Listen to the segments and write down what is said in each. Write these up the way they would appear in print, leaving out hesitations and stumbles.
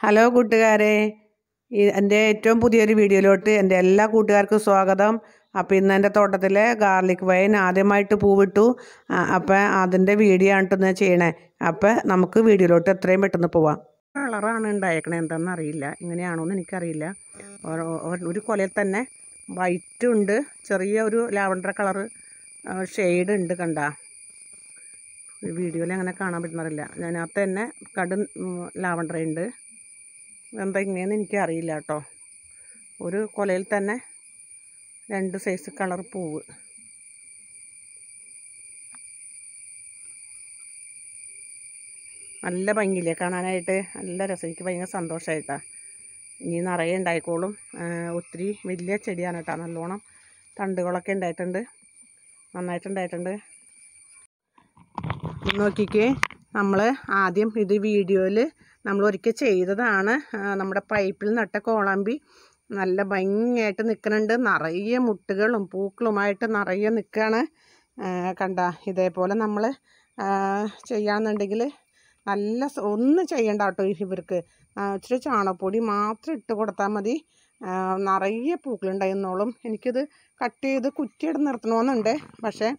Hello കൂട്ടുകാരെ, എൻ്റെ ഏറ്റവും പുതിയൊരു വീഡിയോയിലോട്ട് എൻ്റെ എല്ലാ കൂട്ടുകാർക്കും സ്വാഗതം. അപ്പോൾ ഇന്ന് എൻ്റെ തോട്ടത്തിലെ ഗാർലിക് വൈൻ ആദ്യമായിട്ട് പൂവിട്ടു. അപ്പം അതിൻ്റെ വീഡിയോ ആണ് ചെയ്യണേ. അപ്പം നമുക്ക് വീഡിയോയിലോട്ട് എത്രയും പെട്ടെന്ന് പോവാം. കളറാണ് ഉണ്ടായേക്കണേ, എന്താണെന്ന് അറിയില്ല, ഇങ്ങനെയാണോന്ന് എനിക്കറിയില്ല. ഒരു കൊലയിൽ തന്നെ വൈറ്റും ഉണ്ട്, ചെറിയ ഒരു ലാവണ്ടർ കളറ് ഷെയ്ഡ് ഉണ്ട്. കണ്ട വീഡിയോയിൽ അങ്ങനെ കാണാൻ പറ്റുന്നറിയില്ല. അതിനകത്ത് തന്നെ കടും ലാവണ്ടർ ഉണ്ട്. എന്താ ഇങ്ങനെയെന്ന് എനിക്കറിയില്ല കേട്ടോ. ഒരു കൊലയിൽ തന്നെ രണ്ട് സൈസ് കളർ പൂവ്. നല്ല ഭംഗിയില്ലേ കാണാനായിട്ട്, നല്ല രസം. എനിക്ക് ഭയങ്കര സന്തോഷമായിട്ടാണ്. ഇനി നിറയെ ഉണ്ടായിക്കോളും. ഒത്തിരി വലിയ ചെടിയാണ് കേട്ടോ. നല്ലോണം തണ്ടുകളൊക്കെ ഉണ്ടായിട്ടുണ്ട്, നന്നായിട്ടുണ്ടായിട്ടുണ്ട്. നോക്കിക്കേ, നമ്മൾ ആദ്യം ഇത് വീഡിയോയിൽ നമ്മൾ ഒരിക്കൽ ചെയ്തതാണ്. നമ്മുടെ പൈപ്പിൽ നട്ട കോളാമ്പി നല്ല ഭംഗിയായിട്ട് നിൽക്കുന്നുണ്ട്. നിറയെ മുട്ടുകളും പൂക്കളുമായിട്ട് നിറയെ നിൽക്കുകയാണ്. കണ്ട, ഇതേപോലെ നമ്മൾ ചെയ്യാന്നുണ്ടെങ്കിൽ നല്ല ഒന്നും ചെയ്യണ്ട കേട്ടോ. ഇവർക്ക് ഇച്ചിരി ചാണകപ്പൊടി മാത്രം ഇട്ട് കൊടുത്താൽ മതി, നിറയെ പൂക്കളുണ്ടായിരുന്നോളും. എനിക്കിത് കട്ട് ചെയ്ത് കുറ്റിയിട്ട് നിർത്തണമെന്നുണ്ട്, പക്ഷേ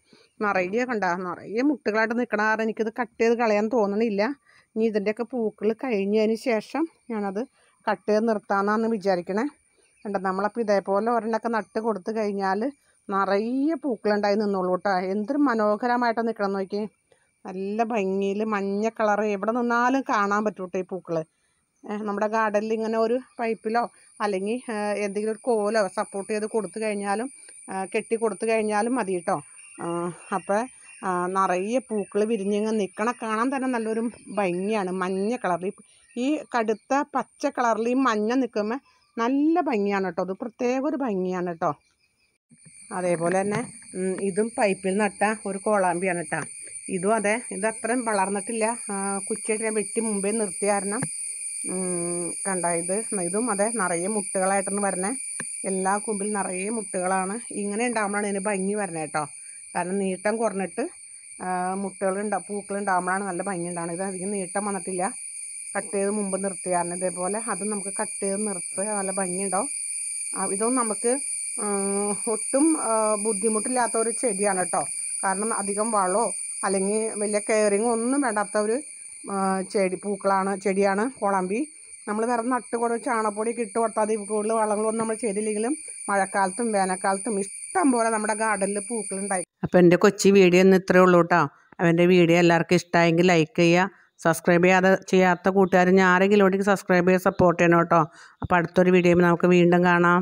നിറയെ കണ്ട നിറയെ മുട്ടുകളായിട്ട് നിൽക്കണ കാരണം എനിക്കിത് കട്ട് ചെയ്ത് കളയാൻ തോന്നണില്ല. ഇനി ഇതിൻ്റെയൊക്കെ പൂക്കൾ കഴിഞ്ഞതിന് ശേഷം ഞാനത് കട്ട് ചെയ്ത് നിർത്താമെന്നാണ് വിചാരിക്കണേ. കണ്ട, നമ്മളപ്പോൾ ഇതേപോലെ ഒരെണ്ണമൊക്കെ നട്ട് കൊടുത്ത് കഴിഞ്ഞാൽ നിറയെ പൂക്കളുണ്ടായി നിന്നോളൂ കേട്ടോ. എന്തൊരു മനോഹരമായിട്ടാണ് നിൽക്കണം നോക്കി. നല്ല ഭംഗിയിൽ മഞ്ഞ കളറ് എവിടെ നിന്നാലും കാണാൻ പറ്റും കേട്ടോ ഈ പൂക്കൾ. നമ്മുടെ ഗാർഡനിൽ ഇങ്ങനെ ഒരു പൈപ്പിലോ അല്ലെങ്കിൽ എന്തെങ്കിലും ഒരു കോലോ സപ്പോർട്ട് ചെയ്ത് കൊടുത്തു കഴിഞ്ഞാലും കെട്ടി കൊടുത്തു കഴിഞ്ഞാലും മതി കേട്ടോ. അപ്പോൾ നിറയെ പൂക്കൾ വിരിഞ്ഞിങ്ങ് നിൽക്കണ കാണാൻ തന്നെ നല്ലൊരു ഭംഗിയാണ്. മഞ്ഞ കളറിൽ ഈ കടുത്ത പച്ച കളറിൽ ഈ മഞ്ഞ നിൽക്കുമ്പോൾ നല്ല ഭംഗിയാണ് കേട്ടോ. അത് പ്രത്യേക ഒരു ഭംഗിയാണ് കേട്ടോ. അതേപോലെ തന്നെ ഇതും പൈപ്പിൽ നട്ട ഒരു കോളാമ്പിയാണ് കേട്ടോ. ഇതും അതെ, ഇത് അത്രയും വളർന്നിട്ടില്ല. കുറ്റിയായിട്ട് ഞാൻ വെട്ടി മുമ്പേ നിർത്തിയ കാരണം കണ്ട ഇതും അതെ നിറയെ മുട്ടുകളായിട്ടൊന്ന് വരണേ. എല്ലാ കൊമ്പിൽ നിറയെ മുട്ടുകളാണ്. ഇങ്ങനെ ഉണ്ടാകുമ്പോഴാണ് ഇതിന് ഭംഗി വരണേ കേട്ടോ. കാരണം നീട്ടം കുറഞ്ഞിട്ട് പൂക്കളുണ്ടാകുമ്പോഴാണ് നല്ല ഭംഗി ഉണ്ടാകുന്നത്. ഇത് അധികം നീട്ടം വന്നിട്ടില്ല, കട്ട് ചെയ്ത് മുമ്പ് നിർത്തിയ കാരണം. ഇതേപോലെ അതും നമുക്ക് കട്ട് ചെയ്ത് നിർത്തുക, നല്ല ഭംഗിയുണ്ടാവും. ഇതൊന്നും നമുക്ക് ഒട്ടും ബുദ്ധിമുട്ടില്ലാത്ത ഒരു ചെടിയാണ് കേട്ടോ. കാരണം അധികം വളമോ അല്ലെങ്കിൽ വലിയ കെയറിങ്ങോ ഒന്നും വേണ്ടാത്ത ഒരു ചെടിയാണ് കോളാമ്പി. നമ്മൾ വേറെ നട്ട് കൊടുത്ത് ചാണകപ്പൊടിയൊക്കെ ഇട്ട് കൊടുത്താൽ കൂടുതൽ വളങ്ങളൊന്നും നമ്മൾ ചെയ്തില്ലെങ്കിലും മഴക്കാലത്തും വേനൽക്കാലത്തും ഇഷ്ടം പോലെ നമ്മുടെ ഗാർഡനിൽ പൂക്കളുണ്ടായി. അപ്പോൾ എൻ്റെ കൊച്ചി വീഡിയോ ഇന്ന് ഇത്രയേ ഉള്ളൂ കേട്ടോ. അവൻ്റെ വീഡിയോ എല്ലാവർക്കും ഇഷ്ടമായെങ്കിൽ ലൈക്ക് ചെയ്യുക. സബ്സ്ക്രൈബ് ചെയ്യാത്ത കൂട്ടുകാർ ആരെങ്കിലും ഉണ്ടെങ്കിൽ സബ്സ്ക്രൈബ് ചെയ്ത് സപ്പോർട്ട് ചെയ്യണം കേട്ടോ. അപ്പോൾ അടുത്തൊരു വീഡിയോയിൽ നമുക്ക് വീണ്ടും കാണാം.